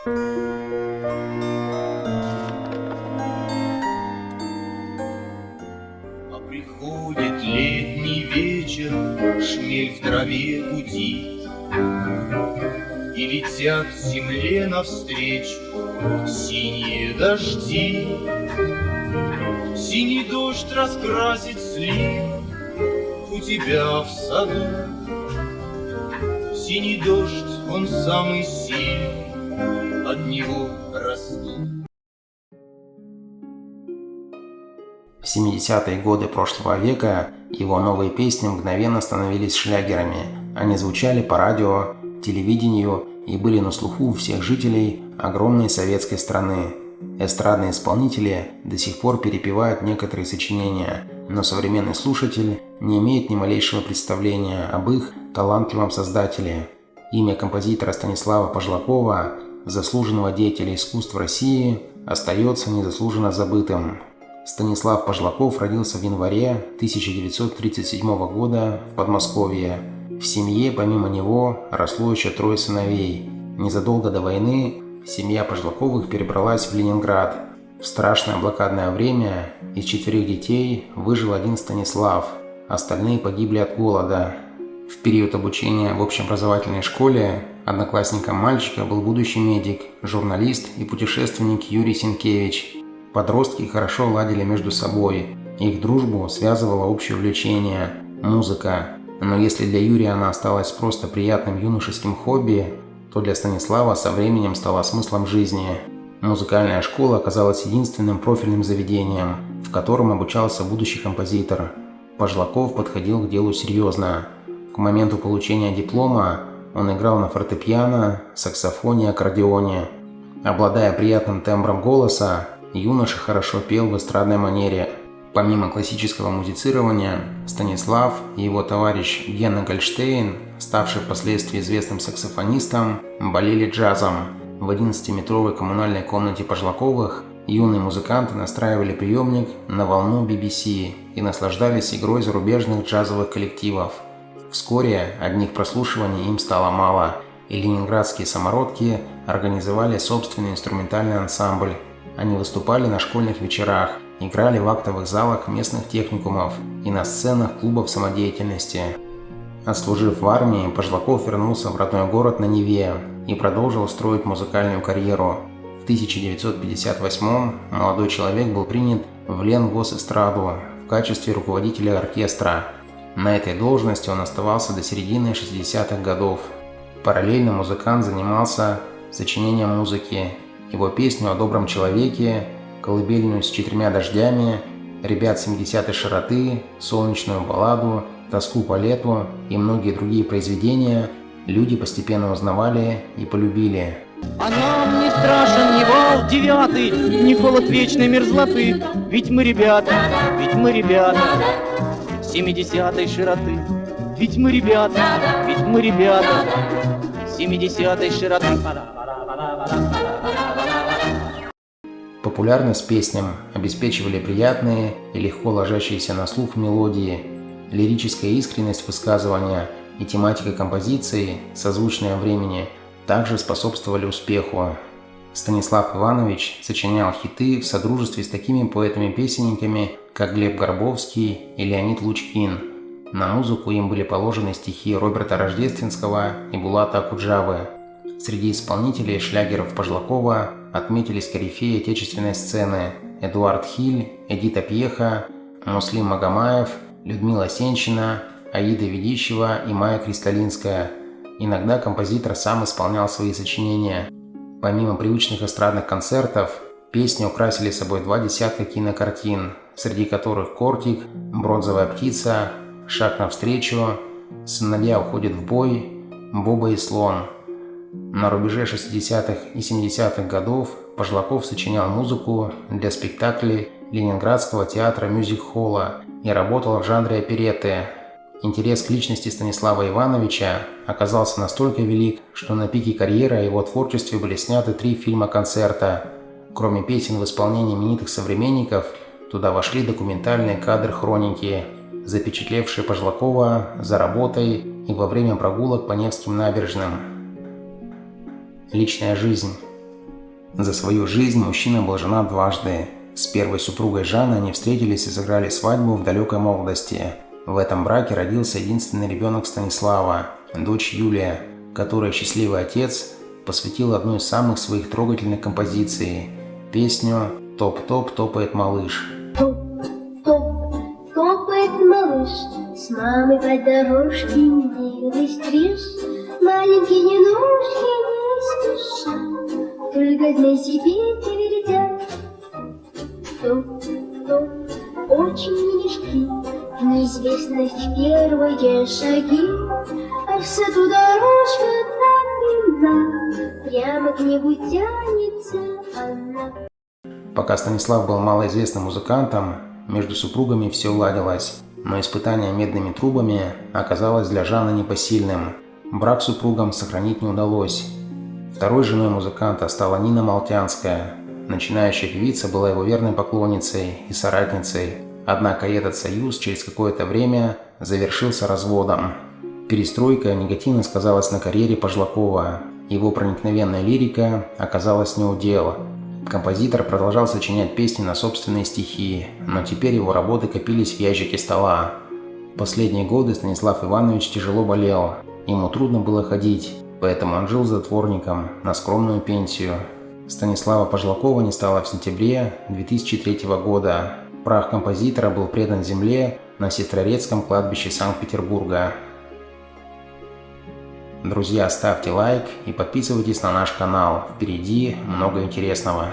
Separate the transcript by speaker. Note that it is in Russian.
Speaker 1: А приходит летний вечер, шмель в траве гудит, и летят земле навстречу синие дожди. Синий дождь раскрасит слив у тебя в саду. Синий дождь, он самый сильный, от него растут.
Speaker 2: В 70-е годы прошлого века его новые песни мгновенно становились шлягерами. Они звучали по радио, телевидению и были на слуху у всех жителей огромной советской страны. Эстрадные исполнители до сих пор перепевают некоторые сочинения, но современный слушатель не имеет ни малейшего представления об их талантливом создателе. Имя композитора Станислава Пожлакова, заслуженного деятеля искусств России, остается незаслуженно забытым. Станислав Пожлаков родился в январе 1937 года в Подмосковье. В семье помимо него росло еще 3 сыновей. Незадолго до войны семья Пожлаковых перебралась в Ленинград. В страшное блокадное время из 4 детей выжил 1 Станислав, остальные погибли от голода. В период обучения в общеобразовательной школе одноклассником мальчика был будущий медик, журналист и путешественник Юрий Сенкевич. Подростки хорошо ладили между собой, их дружбу связывало общее увлечение – музыка. Но если для Юрия она осталась просто приятным юношеским хобби, то для Станислава со временем стала смыслом жизни. Музыкальная школа оказалась единственным профильным заведением, в котором обучался будущий композитор. Пожлаков подходил к делу серьезно. К моменту получения диплома он играл на фортепиано, саксофоне и аккордеоне. Обладая приятным тембром голоса, юноша хорошо пел в эстрадной манере. Помимо классического музицирования, Станислав и его товарищ Гена Гольштейн, ставший впоследствии известным саксофонистом, болели джазом. В 11-метровой коммунальной комнате Пожлаковых юные музыканты настраивали приемник на волну BBC и наслаждались игрой зарубежных джазовых коллективов. Вскоре одних прослушиваний им стало мало, и ленинградские самородки организовали собственный инструментальный ансамбль. Они выступали на школьных вечерах, играли в актовых залах местных техникумов и на сценах клубов самодеятельности. Отслужив в армии, Пожлаков вернулся в родной город на Неве и продолжил строить музыкальную карьеру. В 1958-м молодой человек был принят в Ленгосэстраду в качестве руководителя оркестра. На этой должности он оставался до середины 60-х годов. Параллельно музыкант занимался сочинением музыки. Его песню о добром человеке, колыбельную с 4 дождями, ребят 70-й широты, солнечную балладу, тоску по лету и многие другие произведения люди постепенно узнавали и полюбили.
Speaker 3: А нам не страшен ни вал 9, ни холод вечной мерзлоты, ведь мы ребята 70-й широты, ведь мы ребята 70-й широты.
Speaker 2: Популярность песням обеспечивали приятные и легко ложащиеся на слух мелодии, лирическая искренность высказывания и тематика композиции, созвучная времени, также способствовали успеху. Станислав Иванович сочинял хиты в содружестве с такими поэтами-песенниками, как Глеб Горбовский и Леонид Лучкин. На музыку им были положены стихи Роберта Рождественского и Булата Акуджавы. Среди исполнителей шлягеров Пожлакова отметились корифеи отечественной сцены Эдуард Хиль, Эдита Пьеха, Муслим Магомаев, Людмила Сенчина, Аида Ведищева и Майя Кристалинская. Иногда композитор сам исполнял свои сочинения. Помимо привычных эстрадных концертов, песни украсили собой 2 десятка кинокартин, среди которых «Кортик», «Бронзовая птица», «Шаг навстречу», «Сыновья уходят в бой», «Боба и слон». На рубеже 60-х и 70-х годов Пожлаков сочинял музыку для спектаклей Ленинградского театра мюзик-холла и работал в жанре оперетты. Интерес к личности Станислава Ивановича оказался настолько велик, что на пике карьеры о его творчестве были сняты 3 фильма-концерта. Кроме песен в исполнении именитых современников, туда вошли документальные кадры-хроники, запечатлевшие Пожлакова за работой и во время прогулок по Невским набережным. Личная жизнь. За свою жизнь мужчина был женат дважды. С первой супругой Жанной они встретились и сыграли свадьбу в далекой молодости. В этом браке родился единственный ребенок Станислава, дочь Юлия, которой счастливый отец посвятил одну из самых своих трогательных композиций – песню «Топ-топ топает малыш».
Speaker 4: Топ-топ топает малыш, с мамой по дорожке милый стриж. Маленькие ножки не спеша, только для себе твердят. Топ-топ очень милишки, неизвестность первые шаги, а в саду дорожка так длинна, прямо к небу тянется она.
Speaker 2: Пока Станислав был малоизвестным музыкантом, между супругами все уладилось, но испытание медными трубами оказалось для Жанны непосильным. Брак супругам сохранить не удалось. Второй женой музыканта стала Нина Малтянская. Начинающая певица была его верной поклонницей и соратницей, однако этот союз через какое-то время завершился разводом. Перестройка негативно сказалась на карьере Пожлакова. Его проникновенная лирика оказалась не удел. Композитор продолжал сочинять песни на собственные стихи, но теперь его работы копились в ящике стола. В последние годы Станислав Иванович тяжело болел, ему трудно было ходить, поэтому он жил затворником на скромную пенсию. Станислава Пожлакова не стало в сентябре 2003 года. Прах композитора был предан земле на Сестрорецком кладбище Санкт-Петербурга. Друзья, ставьте лайк и подписывайтесь на наш канал. Впереди много интересного.